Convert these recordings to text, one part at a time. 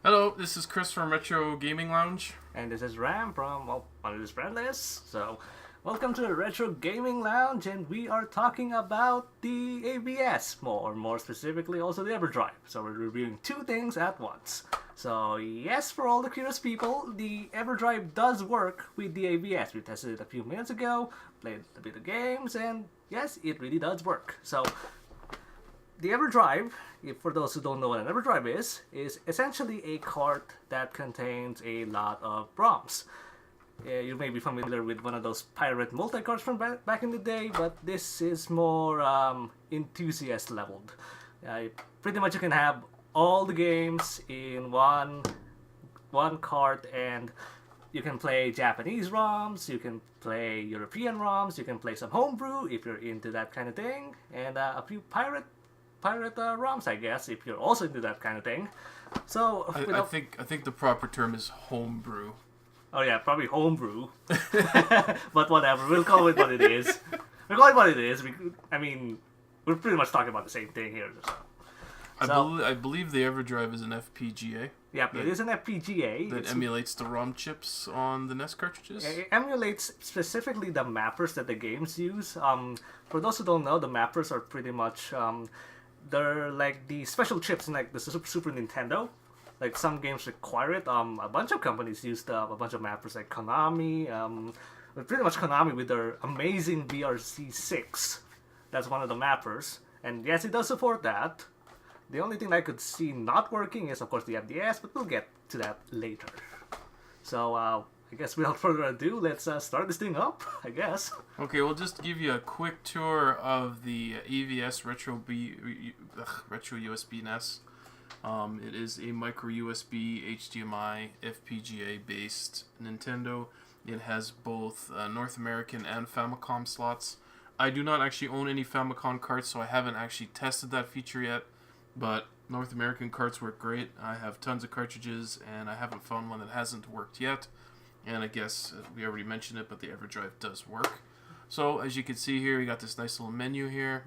Hello, this is Chris from Retro Gaming Lounge. And this is Ram from, well, one of his friend list. So, welcome to the Retro Gaming Lounge, and we are talking about the AVS, more specifically also the Everdrive. So we're reviewing two things at once. So yes, for all the curious people, the Everdrive does work with the AVS. We tested it a few minutes ago, played a bit of games, and yes, it really does work. So the Everdrive, for those who don't know what an Everdrive is essentially a cart that contains a lot of ROMs. You may be familiar with one of those pirate multi-carts from back in the day, but this is more enthusiast leveled. Pretty much you can have all the games in one cart, and you can play Japanese ROMs, you can play European ROMs, you can play some homebrew if you're into that kind of thing, and a few pirate ROMs, I guess, if you're also into that kind of thing. So I think the proper term is homebrew. Oh yeah, probably homebrew. But whatever, we'll call it what it is. We'll call it what it is. We're pretty much talking about the same thing here. I believe the Everdrive is an FPGA. Yep, it is an FPGA. That emulates the ROM chips on the NES cartridges? It emulates specifically the mappers that the games use. For those who don't know, the mappers are pretty much... they're like the special chips in like the Super Nintendo. Like some games require it. A bunch of companies used a bunch of mappers like Konami. Pretty much Konami with their amazing VRC6. That's one of the mappers. And yes, it does support that. The only thing I could see not working is, of course, the FDS, but we'll get to that later. So, I guess without further ado, let's start this thing up, I guess. Okay, we'll just give you a quick tour of the EVS Retro USB NES. It is a micro USB HDMI FPGA based Nintendo. It has both North American and Famicom slots. I do not actually own any Famicom carts, so I haven't actually tested that feature yet. But North American carts work great. I have tons of cartridges, and I haven't found one that hasn't worked yet. And I guess we already mentioned it, but the Everdrive does work. So as you can see here, we got this nice little menu here.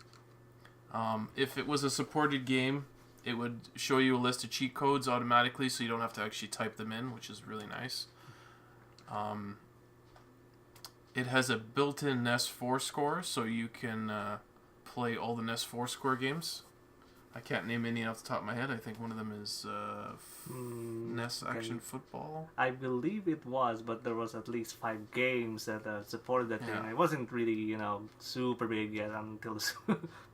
If it was a supported game, it would show you a list of cheat codes automatically, so you don't have to actually type them in, which is really nice. It has a built-in NES 4 score, so you can play all the NES 4 score games. I can't name any off the top of my head. I think one of them is NES Action Football. I believe it was, but there was at least 5 games that supported that thing. It wasn't really, super big yet until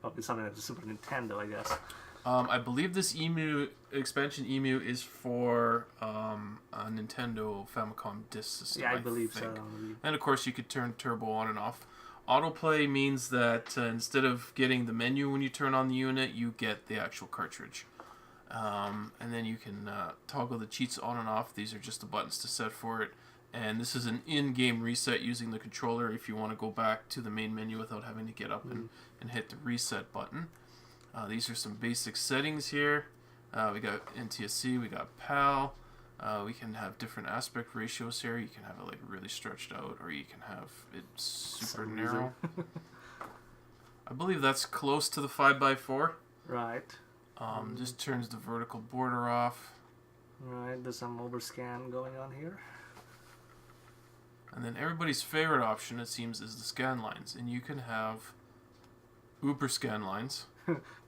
probably something like the Super Nintendo, I guess. I believe this expansion EMU is for a Nintendo Famicom disk system. Yeah, I believe so. And of course, you could turn turbo on and off. Autoplay means that instead of getting the menu when you turn on the unit, you get the actual cartridge. And then you can toggle the cheats on and off. These are just the buttons to set for it. And this is an in-game reset using the controller if you want to go back to the main menu without having to get up and hit the reset button. These are some basic settings here. We got NTSC, we got PAL. We can have different aspect ratios here. You can have it like really stretched out, or you can have it super narrow. I believe that's close to the 5x4. Right. Just turns the vertical border off. Right, there's some overscan going on here. And then everybody's favorite option, it seems, is the scan lines. And you can have Uber scan lines.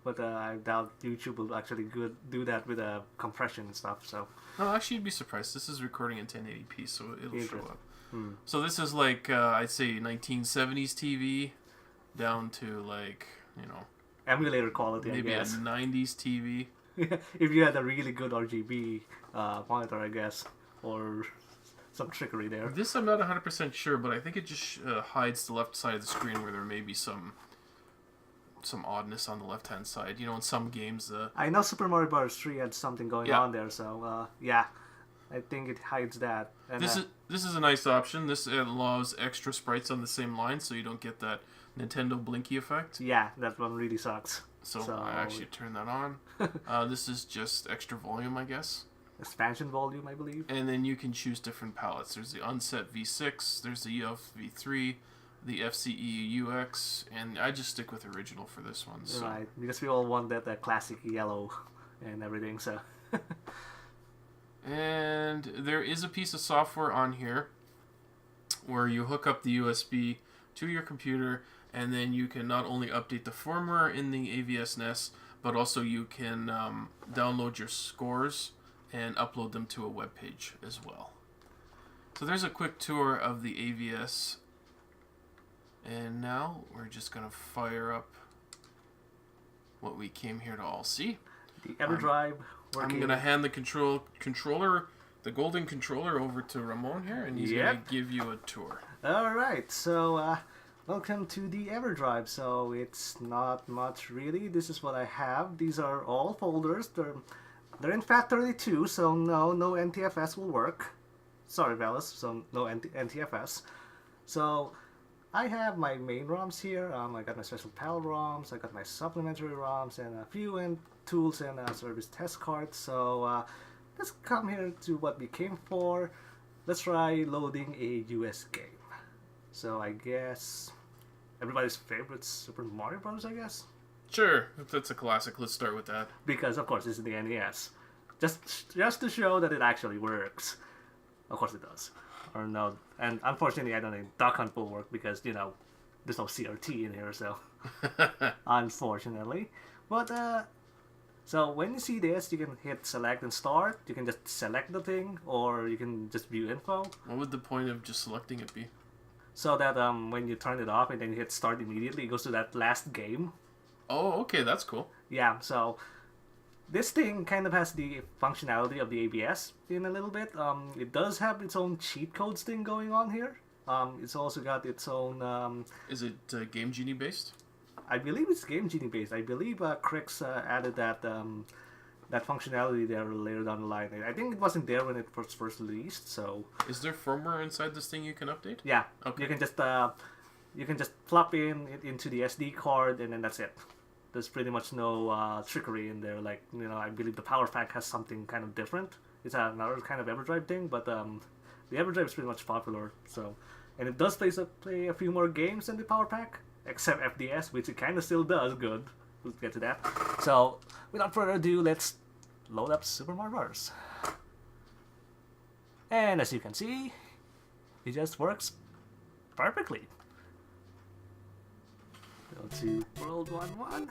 But I doubt YouTube will actually do that with compression and stuff. So. No, actually, you'd be surprised. This is recording in 1080p, so it'll show up. So this is like, I'd say 1970s TV down to like, emulator quality, maybe I guess. a 90s TV. If you had a really good RGB monitor, I guess. Or some trickery there. This I'm not 100% sure, but I think it just hides the left side of the screen where there may be some oddness on the left-hand side. In some games... I know Super Mario Bros. 3 had something going on there, so, yeah. I think it hides that. And, this is a nice option. This allows extra sprites on the same line, so you don't get that Nintendo Blinky effect. Yeah, that one really sucks. So I actually turn that on. This is just extra volume, I guess. Expansion volume, I believe. And then you can choose different palettes. There's the Unset V6, there's the EF V3, the FCE UX, and I just stick with original for this one. So. Right, because we all want that classic yellow and everything, so... And there is a piece of software on here where you hook up the USB to your computer, and then you can not only update the firmware in the AVS NES, but also you can download your scores and upload them to a web page as well. So there's a quick tour of the AVS. And now we're just going to fire up what we came here to all see. The Everdrive working. I'm going to hand the controller, the golden controller, over to Ramon here, and he's going to give you a tour. Alright, so welcome to the Everdrive. So it's not much really. This is what I have. These are all folders. They're in FAT32, so no NTFS will work. Sorry, fellas, so no NTFS. So I have my main ROMs here. I got my special PAL ROMs, I got my supplementary ROMs, and a few tools and service test cards. So let's come here to what we came for. Let's try loading a US game. So I guess everybody's favorite Super Mario Bros. I guess. Sure, that's a classic. Let's start with that. Because of course it's the NES. Just to show that it actually works. Of course it does. Or no, and unfortunately I don't think Duck Hunt will work because, you know, there's no CRT in here, so unfortunately. But so when you see this, you can hit select and start. You can just select the thing, or you can just view info. What would the point of just selecting it be? So that when you turn it off and then you hit start immediately, it goes to that last game. Oh, okay, that's cool. Yeah, so this thing kind of has the functionality of the ABS in a little bit. It does have its own cheat codes thing going on here. It's also got its own... Is it Game Genie based? I believe it's Game Genie based. I believe Kris added that that functionality there later down the line. I think it wasn't there when it was first released, so... Is there firmware inside this thing you can update? Yeah. Okay. You can just plop into the SD card, and then that's it. There's pretty much no trickery in there. Like, you know, I believe the Power Pack has something kind of different. It's another kind of Everdrive thing, but the Everdrive is pretty much popular. So, and it does play a few more games than the Power Pack, except FDS, which it kind of still does good. We'll get to that. So, without further ado, let's load up Super Mario Bros. And as you can see, it just works perfectly. Go to World 1-1.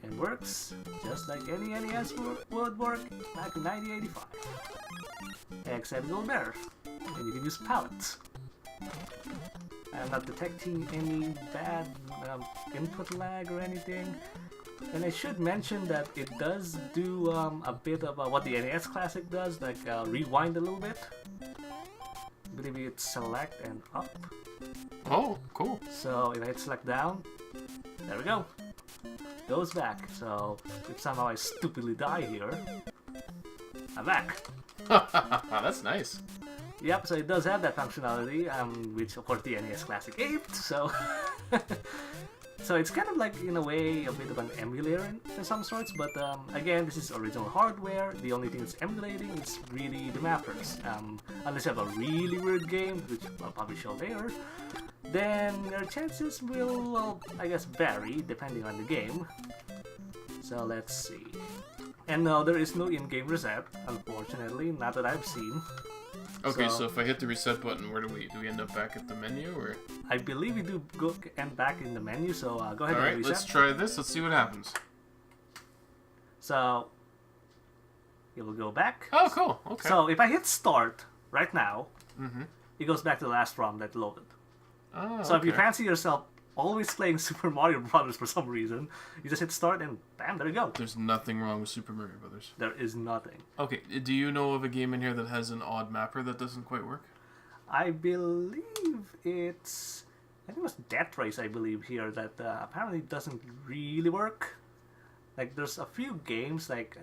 And works just like any NES would work back in 1985. Except it's a little better. And you can use palettes. I'm not detecting any bad input lag or anything. And I should mention that it does do a bit of what the NES Classic does, like rewind a little bit. I believe it's select and up. Oh, cool. So if I hit select down, there we go. Goes back. So if somehow I stupidly die here, I'm back. That's nice. Yep, so it does have that functionality, which of course the NES Classic aped, so... So it's kind of like, in a way, a bit of an emulator in some sorts, but again, this is original hardware. The only thing it's emulating is really the mappers. Unless you have a really weird game, which I'll probably show later, then your chances will, well, I guess, vary depending on the game. So let's see. And no, there is no in-game reset, unfortunately, not that I've seen. Okay, so if I hit the reset button, where do we end up back at the menu, or? I believe we do go and back in the menu, so go ahead and reset. Alright, let's try this. Let's see what happens. So, it will go back. Oh, cool. Okay. So, if I hit start right now, it goes back to the last ROM that loaded. Oh, so, if you fancy yourself always playing Super Mario Brothers for some reason, you just hit start and bam, there you go. There's nothing wrong with Super Mario Brothers. There is nothing. Okay, do you know of a game in here that has an odd mapper that doesn't quite work? I believe it's... I think it was Death Race, I believe, here, that apparently doesn't really work. Like, there's a few games, like...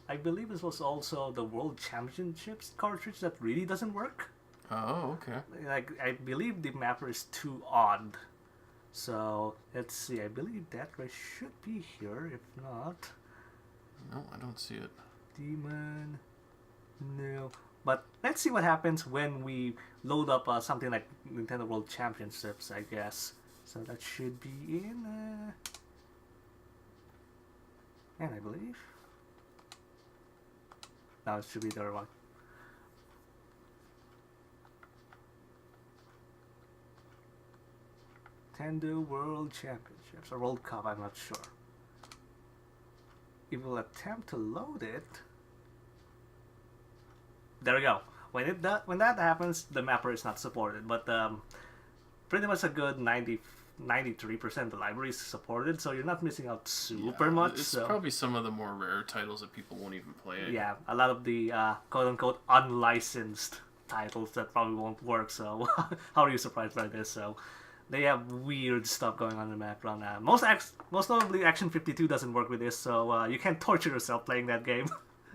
I believe this was also the World Championships cartridge that really doesn't work. Oh, okay. Like, I believe the mapper is too odd. So, let's see. I believe Death Race should be here. If not... No, I don't see it. Demon... No... But let's see what happens when we load up something like Nintendo World Championships, I guess. So that should be in... And I believe... Now it should be the other one. Nintendo World Championships or World Cup, I'm not sure. It will attempt to load it. There we go. When that happens, the mapper is not supported, but pretty much a good 93% of the library is supported, so you're not missing out super much. It's so. probably some of the more rare titles that people won't even play. Yeah, a lot of the quote-unquote unlicensed titles that probably won't work, so how are you surprised by this? So they have weird stuff going on in the background. Most notably, Action 52 doesn't work with this, so you can't torture yourself playing that game.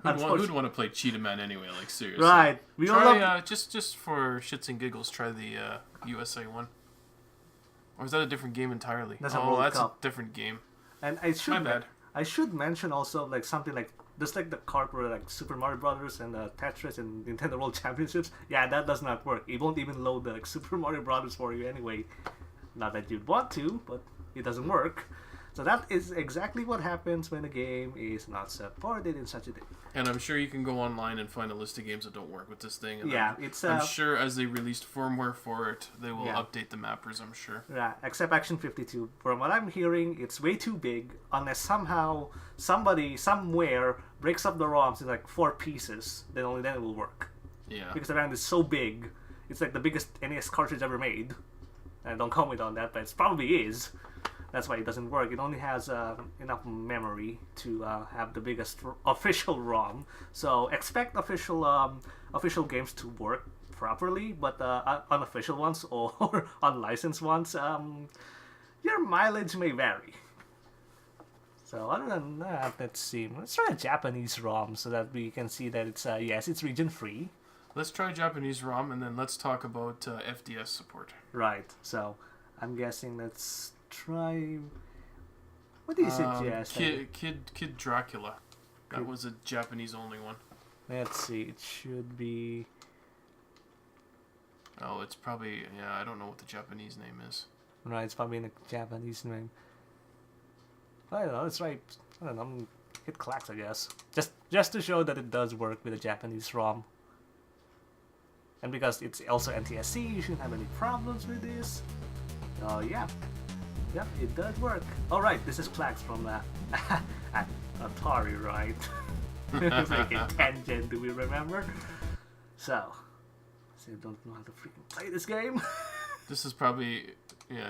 Who'd want to play Cheetah Man anyway? Like, seriously. Right. We all love... just for shits and giggles, try the USA one. Or is that a different game entirely? That's a different game. And I should mention also like something like just like the cart where like Super Mario Brothers and Tetris and Nintendo World Championships. Yeah, that does not work. It won't even load the like, Super Mario Brothers for you anyway. Not that you'd want to, but it doesn't work. So that is exactly what happens when a game is not supported in such a thing. And I'm sure you can go online and find a list of games that don't work with this thing. And yeah, I'm sure as they released firmware for it, they will update the mappers, I'm sure. Yeah, except Action 52. From what I'm hearing, it's way too big unless somehow somebody, somewhere, breaks up the ROMs in like 4 pieces. Then only then it will work. Yeah. Because the RAM is so big, it's like the biggest NES cartridge ever made. And don't comment on that, but it probably is. That's why it doesn't work. It only has enough memory to have the biggest official ROM. So expect official games to work properly, but unofficial ones or unlicensed ones, your mileage may vary. So other than that, let's see. Let's try a Japanese ROM so that we can see that it's yes, it's region free. Let's try Japanese ROM and then let's talk about FDS support. Right. So I'm guessing let's try. What do you suggest? Kid Dracula. That was a Japanese only one. Let's see. It should be. Oh, it's probably I don't know what the Japanese name is. Right, it's probably in a Japanese name. I don't know. Let's try. I don't know. Hit Clacks, I guess. Just to show that it does work with a Japanese ROM. And because it's also NTSC, you shouldn't have any problems with this. Oh yeah. Yep, it does work. Alright, this is Clacks from Atari, right? It's like a tangent, do we remember? So I don't know how to freaking play this game. This is probably,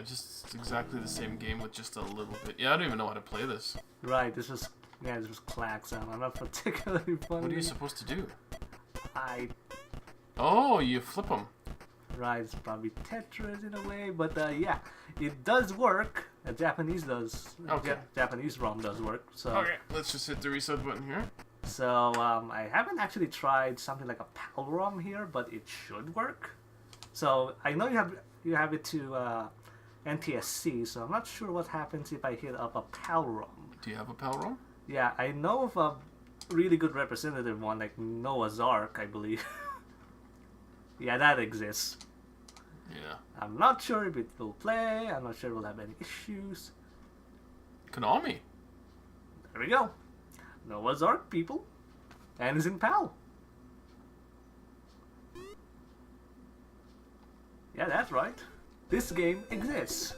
just exactly the same game with just a little bit. Yeah, I don't even know how to play this. Right, this was Clacks. I'm not particularly funny. What are you supposed to do? Oh, you flip them. Right, it's probably Tetris in a way, but yeah, it does work. Japanese does. Okay. Japanese ROM does work. So okay, let's just hit the reset button here. So I haven't actually tried something like a PAL ROM here, but it should work. So I know you have it to NTSC, so I'm not sure what happens if I hit up a PAL ROM. Do you have a PAL ROM? Yeah, I know of a really good representative one, like Noah's Ark, I believe. Yeah, that exists. Yeah. I'm not sure if it will play. I'm not sure we'll have any issues. Konami. There we go. Noah's Ark, people. And is in PAL. Yeah, that's right. This game exists.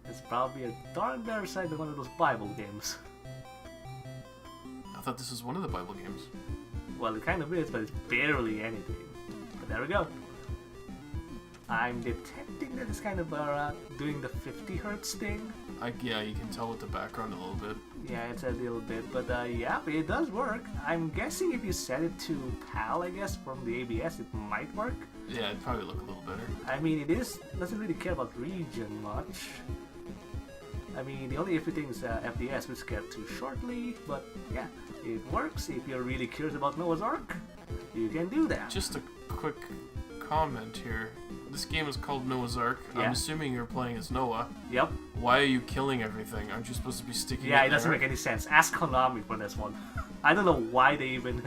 It's probably a darn better side than one of those Bible games. I thought this was one of the Bible games. Well, it kind of is, but it's barely anything. But there we go. I'm detecting that it's kind of doing the 50 hertz thing. Yeah, you can tell with the background a little bit. Yeah, it's a little bit, but yeah, it does work. I'm guessing if you set it to PAL, I guess, from the ABS, it might work. Yeah, it'd probably look a little better. I mean, doesn't really care about region much. I mean, the only iffy thing is FDS, which get to shortly, but yeah, it works. If you're really curious about Noah's Ark, you can do that. Just a quick comment here. This game is called Noah's Ark. Yeah. I'm assuming you're playing as Noah. Yep. Why are you killing everything? Aren't you supposed to be sticking Yeah, it it doesn't make any sense. Ask Konami for this one. I don't know why they even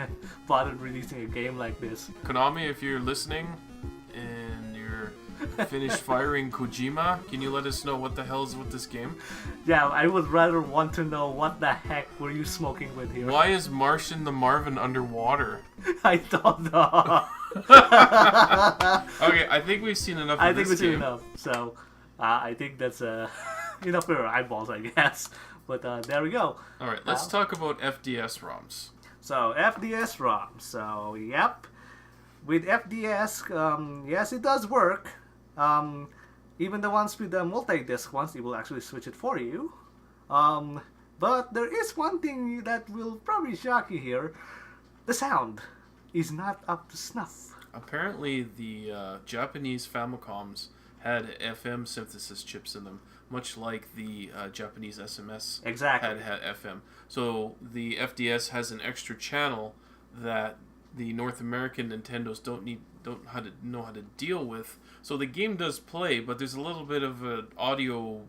bothered releasing a game like this. Konami, if you're listening and you're finish firing Kojima. Can you let us know what the hell is with this game? Yeah, I would rather want to know what the heck were you smoking with here. Why is Martian the Marvin underwater? I don't know. Okay, I think we've seen enough of I think this we've seen game. enough. So, I think that's enough for our eyeballs, I guess. But there we go. Alright, let's talk about FDS ROMs. So, FDS ROM. So, yep. With FDS, yes, it does work. Even the ones with the multi-disc ones, it will actually switch it for you. But there is one thing that will probably shock you here. The sound is not up to snuff. Apparently, the Japanese Famicoms had FM synthesis chips in them, much like the Japanese SMS Exactly. had FM. So the FDS has an extra channel that the North American Nintendos don't know how to deal with. So the game does play, but there's a little bit of an audio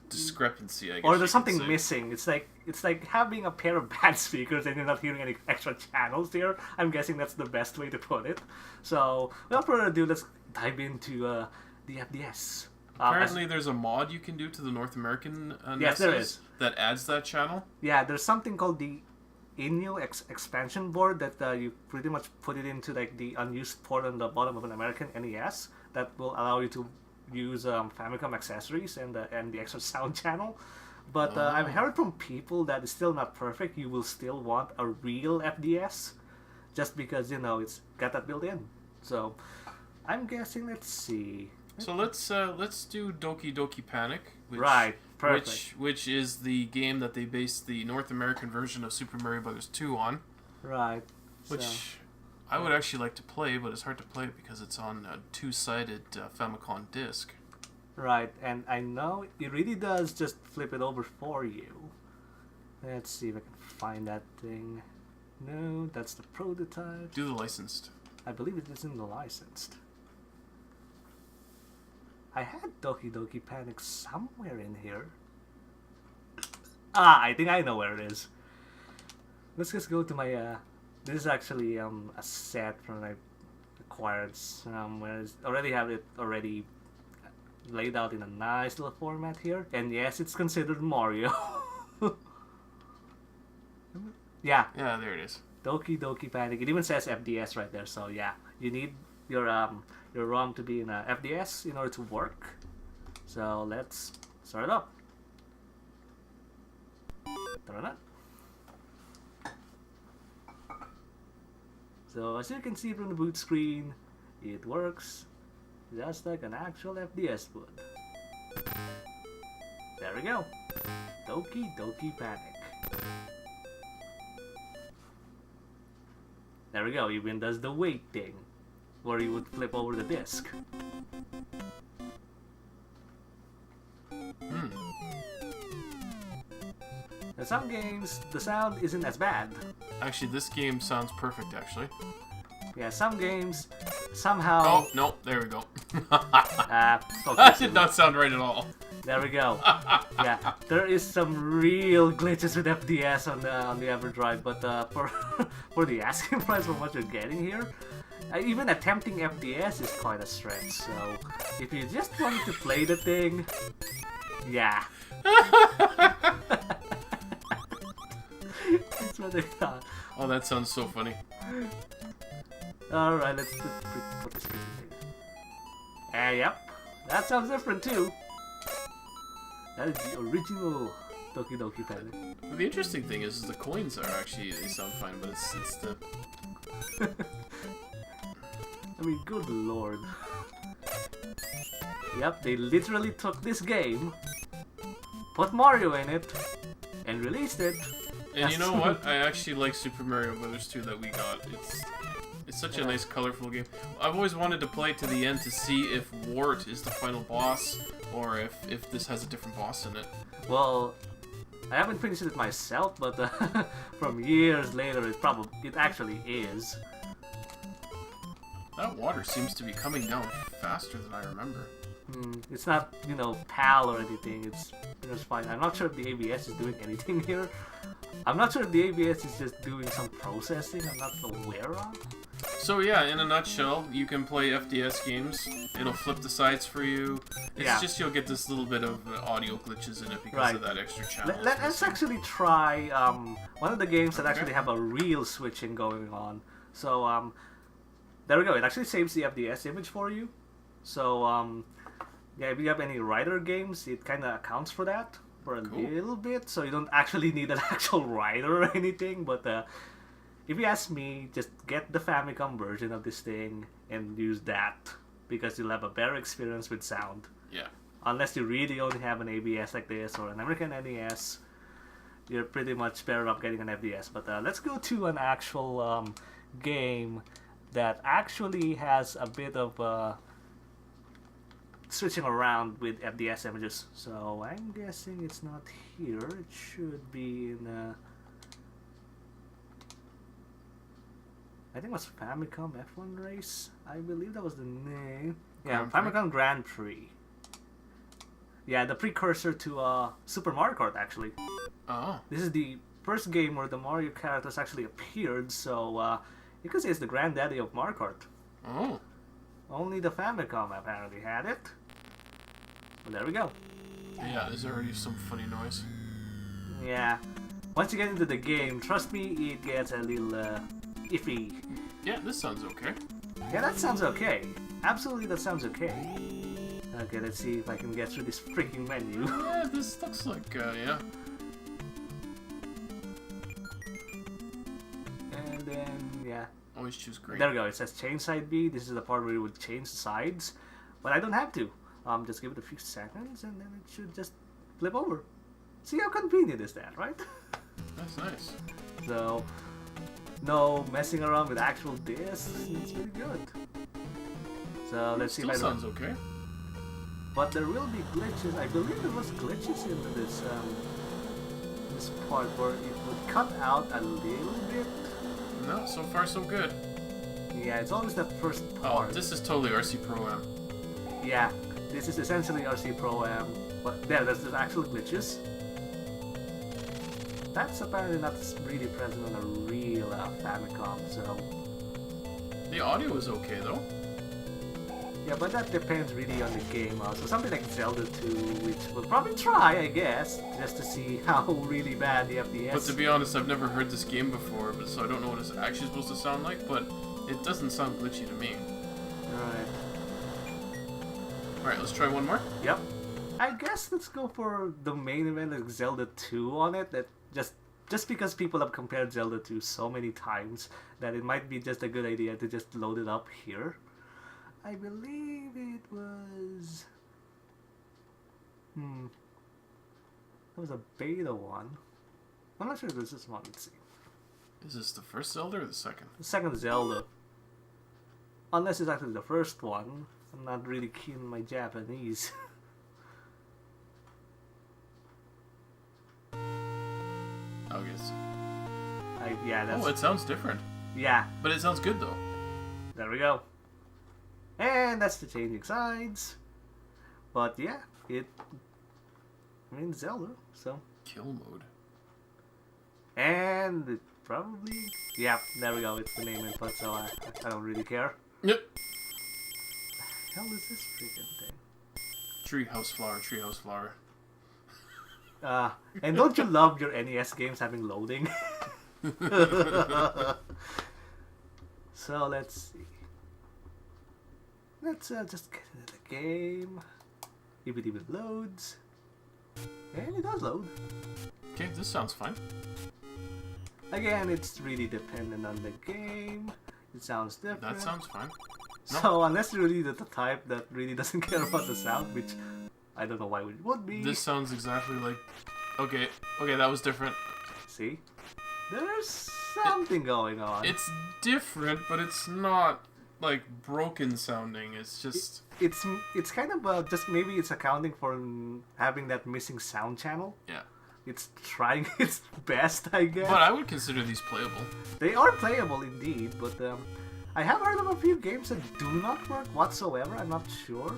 discrepancy, I guess. Or there's you something could say. missing. It's like having a pair of bad speakers and you're not hearing any extra channels there. I'm guessing that's the best way to put it. So, without further ado, let's dive into the FDS. Apparently, there's a mod you can do to the North American Yes, there NESs is. that adds that channel. Yeah, there's something called the Inyo expansion board that you pretty much put it into like the unused port on the bottom of an American NES that will allow you to use Famicom accessories and the extra sound channel. But I've heard from people that it's still not perfect. You will still want a real FDS just because, it's got that built in. So I'm guessing, let's see. So let's do Doki Doki Panic, Right, perfect. which is the game that they based the North American version of Super Mario Bros. 2 on, Right. which So, I would actually like to play, but it's hard to play because it's on a two-sided Famicom disc. right, and I know it really does just flip it over for you. Let's see if I can find that thing. No, that's the prototype. Do the licensed. I believe it is in the licensed. I had Doki Doki Panic somewhere in here. I think I know where it is. Let's just go to my, this is actually a set from I acquired somewhere. I already have it already laid out in a nice little format here. And yes, it's considered Mario. Yeah, Yeah, there it is. Doki Doki Panic. It even says FDS right there. So yeah, you need your ROM to be in a FDS in order to work. So let's start it up. Turn it. So as you can see from the boot screen, it works just like an actual FDS would. There we go. Doki Doki Panic. There we go, even does the wait thing, where you would flip over the disc. In some games, the sound isn't as bad. Actually, this game sounds perfect, actually. Yeah, some games, somehow... Oh, no, there we go. That That did not sound right at all. There we go. Yeah, there is some real glitches with FDS on the Everdrive, but for the asking price for what you're getting here, even attempting FDS is quite a stretch. So if you just wanted to play the thing, yeah. That's what they thought. Oh, that sounds so funny. Alright, let's put this thing. Yep, that sounds different too. That is the original Doki Doki Panic. But the interesting thing is the coins are actually, they sound fine, but it's the... I mean, good lord. Yep, they literally took this game, put Mario in it, and released it. And you know what? I actually like Super Mario Bros. 2 that we got. It's such a nice, colorful game. I've always wanted to play it to the end to see if Wart is the final boss, or if this has a different boss in it. Well, I haven't finished it myself, but from years later, it actually is. That water seems to be coming down faster than I remember. It's not, PAL or anything. It's fine. I'm not sure if the AVS is doing anything here. I'm not sure if the AVS is just doing some processing I'm not aware of. So yeah, in a nutshell, you can play FDS games. It'll flip the sides for you. It's just you'll get this little bit of audio glitches in it because of that extra channel. Let's actually try one of the games that actually have a real switching going on. So there we go. It actually saves the FDS image for you. So yeah, if you have any writer games, it kind of accounts for that for a little bit. So you don't actually need an actual writer or anything, but. If you ask me, just get the Famicom version of this thing and use that because you'll have a better experience with sound. Yeah. Unless you really only have an ABS like this or an American NES, you're pretty much better off getting an FDS. But let's go to an actual game that actually has a bit of switching around with FDS images. So I'm guessing it's not here. It should be in... I think it was Famicom F1 Race. I believe that was the name. Yeah, Famicom Grand Prix. Yeah, the precursor to Super Mario Kart, actually. Oh. This is the first game where the Mario characters actually appeared, so you could say it's the granddaddy of Mario Kart. Oh. Only the Famicom apparently had it. Well, there we go. Yeah, there's already some funny noise. Yeah. Once you get into the game, trust me, it gets a little... iffy. Yeah, this sounds okay. Yeah, that sounds okay. Absolutely, that sounds okay. Okay, let's see if I can get through this freaking menu. Yeah, this looks like, yeah. And then, yeah. Always choose green. There we go. It says change side B. This is the part where you would change the sides. But I don't have to. Just give it a few seconds and then it should just flip over. See how convenient is that, right? That's nice. So... no messing around with actual discs. It's really good. So let's see if I sounds okay. But there will be glitches. I believe there was glitches in this this part where it would cut out a little bit. No, so far so good. Yeah, it's always the first part. Oh, this is totally RC Pro-Am. Yeah, this is essentially RC Pro-Am. But yeah, there's actual glitches. That's apparently not really present on a real Famicom, so... The audio is okay, though. Yeah, but that depends really on the game. So something like Zelda 2, which we'll probably try, I guess, just to see how really bad the FDS... But to be honest, I've never heard this game before, so I don't know what it's actually supposed to sound like, but it doesn't sound glitchy to me. Alright. Alright, let's try one more? Yep. I guess let's go for the main event, like Zelda 2 on it, that just because people have compared Zelda 2 so many times that it might be just a good idea to just load it up here. I believe it was... That was a beta one. I'm not sure if this is one, let's see. Is this the first Zelda or the second? The second Zelda. Unless it's actually the first one. I'm not really keen on my Japanese. Oh, yes. Yeah, that's... Oh, it sounds different. Yeah. But it sounds good, though. There we go. And that's the changing sides. But yeah, I mean, Zelda, so... Kill mode. And it probably... Yeah, there we go, it's the name input, so I don't really care. Yep. What the hell is this freaking thing? Treehouse flower, treehouse flower. And don't you love your NES games having loading? So let's see. Let's just get into the game. If it even loads. And it does load. Okay, this sounds fine. Again, it's really dependent on the game. It sounds different. That sounds fine. So unless you're really the type that really doesn't care about the sound, which I don't know why it would be. This sounds exactly like... Okay, that was different. See? There's something going on. It's different, but it's not, like, broken sounding. It's just... It's kind of just maybe it's accounting for having that missing sound channel. Yeah. It's trying its best, I guess. But I would consider these playable. They are playable indeed, but I have heard of a few games that do not work whatsoever. I'm not sure.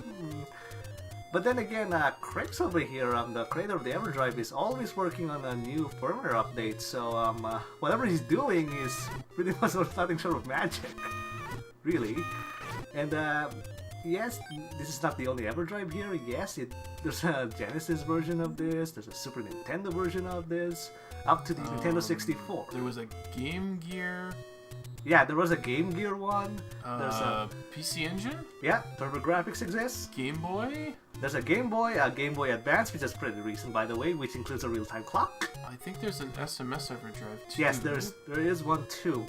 But then again, Kris over here, the creator of the Everdrive, is always working on a new firmware update. So whatever he's doing is pretty much nothing short of magic. really. And yes, this is not the only Everdrive here. Yes, there's a Genesis version of this, there's a Super Nintendo version of this, up to the Nintendo 64. There was a Game Gear. Yeah, there was a Game Gear one. There's a PC Engine. yeah, TurboGrafx exists. Game Boy. There's a Game Boy Advance, which is pretty recent, by the way, which includes a real-time clock. I think there's an SMS Everdrive too. Yes, there is one too.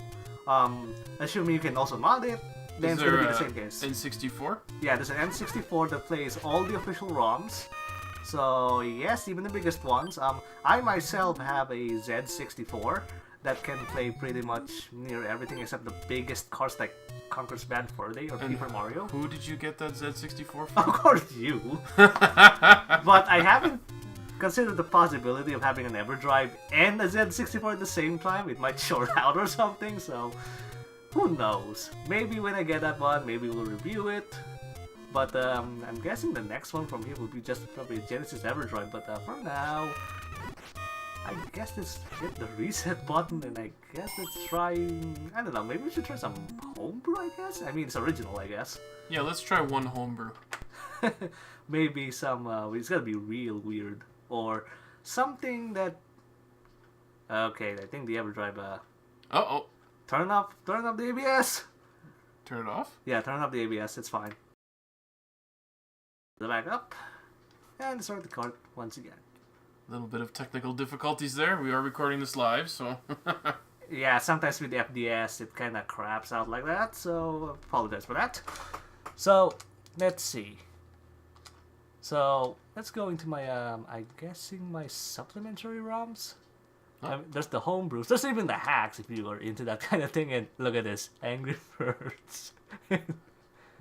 Assuming you can also mod it, then Is it's gonna there be the same case. N64? Yeah, there's an N64 that plays all the official ROMs. So yes, even the biggest ones. I myself have a Z64 that can play pretty much near everything except the biggest cars like Conker's Bad Fur Day or Paper Mario. Who did you get that Z64 from? Of course you. But I haven't considered the possibility of having an Everdrive and a Z64 at the same time. It might short out or something, so who knows. Maybe when I get that one, maybe we'll review it. But I'm guessing the next one from here will be just probably a Genesis Everdrive. But for now, I guess let's hit the reset button and I guess let's try, I don't know, maybe we should try some homebrew, I guess? I mean, it's original, I guess. Yeah, let's try one homebrew. Maybe some, it's gotta be real weird. Or something that, okay, I think the Everdrive, Uh-oh. turn off the ABS! Turn it off? Yeah, turn off the ABS, it's fine. The back up, and start the cart once again. A little bit of technical difficulties there. We are recording this live, so... Yeah, sometimes with the FDS it kinda craps out like that, so apologize for that. So, let's see. So, let's go into my, I'm guessing my supplementary ROMs? Huh? There's the homebrews, there's even the hacks if you are into that kind of thing, and look at this, Angry Birds.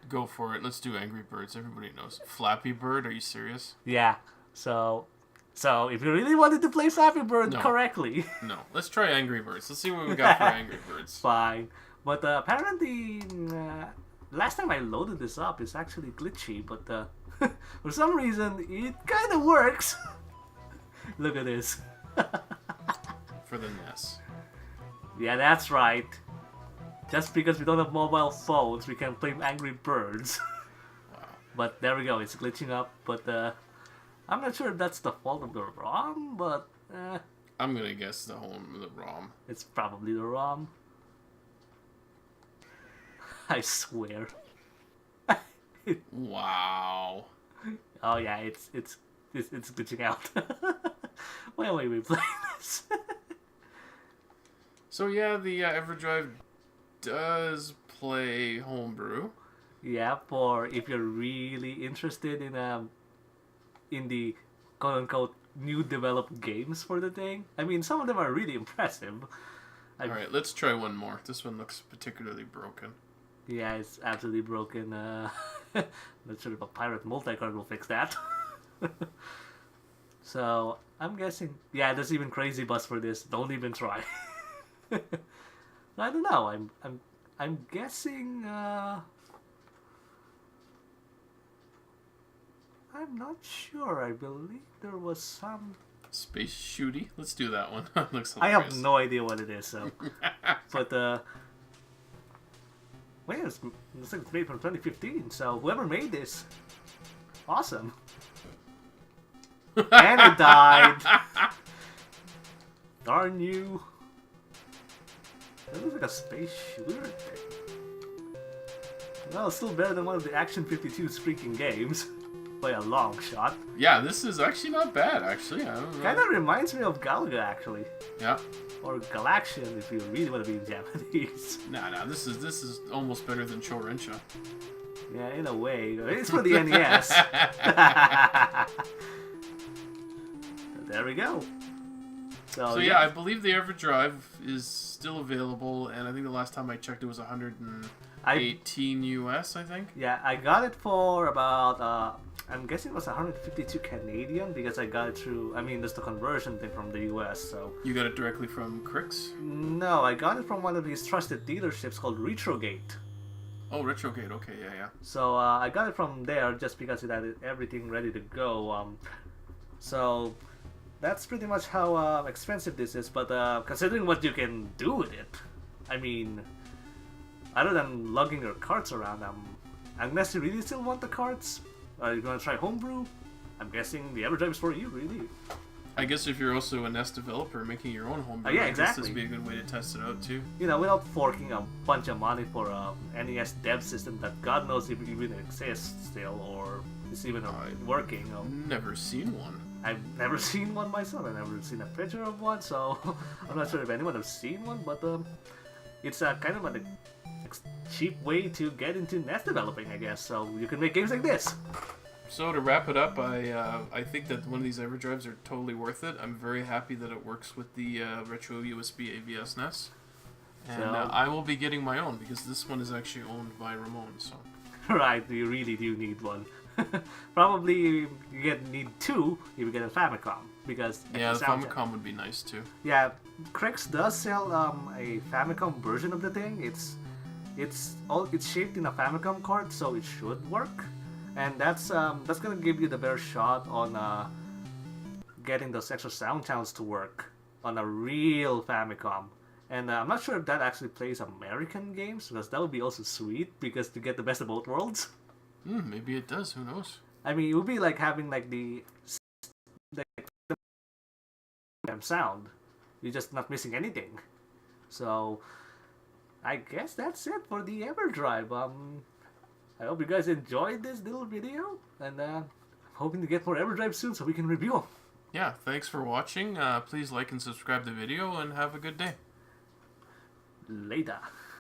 Go for it. Let's do Angry Birds. Everybody knows. Flappy Bird? Are you serious? Yeah, so if you really wanted to play Flappy Bird No. correctly... No. Let's try Angry Birds. Let's see what we got for Angry Birds. Fine. But apparently, last time I loaded this up, it's actually glitchy, but for some reason, it kind of works. Look at this. For the NES. Yeah, that's right. Just because we don't have mobile phones, we can play Angry Birds. Wow. But there we go, it's glitching up, but I'm not sure if that's the fault of the ROM, but I'm gonna guess the ROM. it's probably the ROM. I swear. Wow. Oh yeah, it's glitching out. Why are we playing this? So yeah, the Everdrive does play homebrew. Yeah, for if you're really interested in the quote unquote new developed games for the thing. I mean, some of them are really impressive. Alright, let's try one more. This one looks particularly broken. Yeah, it's absolutely broken. Not sure if a pirate multi-card will fix that. So I'm guessing, yeah, there's even Crazy Bus for this. Don't even try. I don't know. I'm guessing. I'm not sure. I believe there was some. Space Shooty? Let's do that one. Looks I hilarious. have no idea what it is. So, but wait, it's like it's made from 2015. So whoever made this, awesome. And it died. Darn you. That looks like a space shooter thing. Well, it's still better than one of the Action 52's freaking games. By a long shot. Yeah, this is actually not bad, actually. I don't know. Kinda reminds me of Galaga, actually. Yeah. Or Galaxian, if you really want to be in Japanese. Nah, this is almost better than Chorincha. Yeah, in a way. It's for the NES. There we go. So yeah, I believe the Everdrive is still available, and I think the last time I checked it was 118 US, I think. Yeah, I got it for about, I'm guessing it was 152 Canadian, because I got it through, I mean, there's the conversion thing from the US, so... You got it directly from Kris? No, I got it from one of these trusted dealerships called RetroGate. Oh, RetroGate, okay, yeah. So, I got it from there just because it had everything ready to go, so... That's pretty much how expensive this is, but considering what you can do with it, I mean, other than lugging your carts around, unless you really still want the carts, are you gonna try homebrew? I'm guessing the Everdrive is for you, really. I guess if you're also a NES developer making your own homebrew, Yeah, I guess exactly. this would be a good way to test it out too. You know, without forking a bunch of money for a NES dev system that God knows if it even exists still or is even working. Never seen one. I've never seen one myself. I've never seen a picture of one, so I'm not sure if anyone has seen one. But it's kind of a cheap way to get into NES developing, I guess. So you can make games like this. So to wrap it up, I think that one of these Everdrives are totally worth it. I'm very happy that it works with the RetroUSB AVS NES. And I will be getting my own because this one is actually owned by Ramon. So. Right, you really do need one. Probably you need two if you get a Famicom because yeah, the Famicom would be nice too. Yeah, Kris does sell a Famicom version of the thing. It's shaped in a Famicom card, so it should work. And that's gonna give you the better shot on getting those extra sound channels to work on a real Famicom. And I'm not sure if that actually plays American games, because that would be also sweet, because to get the best of both worlds. Maybe it does. Who knows? I mean, it would be like having like the sound. You're just not missing anything. So I guess that's it for the Everdrive. I hope you guys enjoyed this little video, and I'm hoping to get more Everdrive soon so we can review them. Yeah, thanks for watching. Please like and subscribe the video, and have a good day. Later.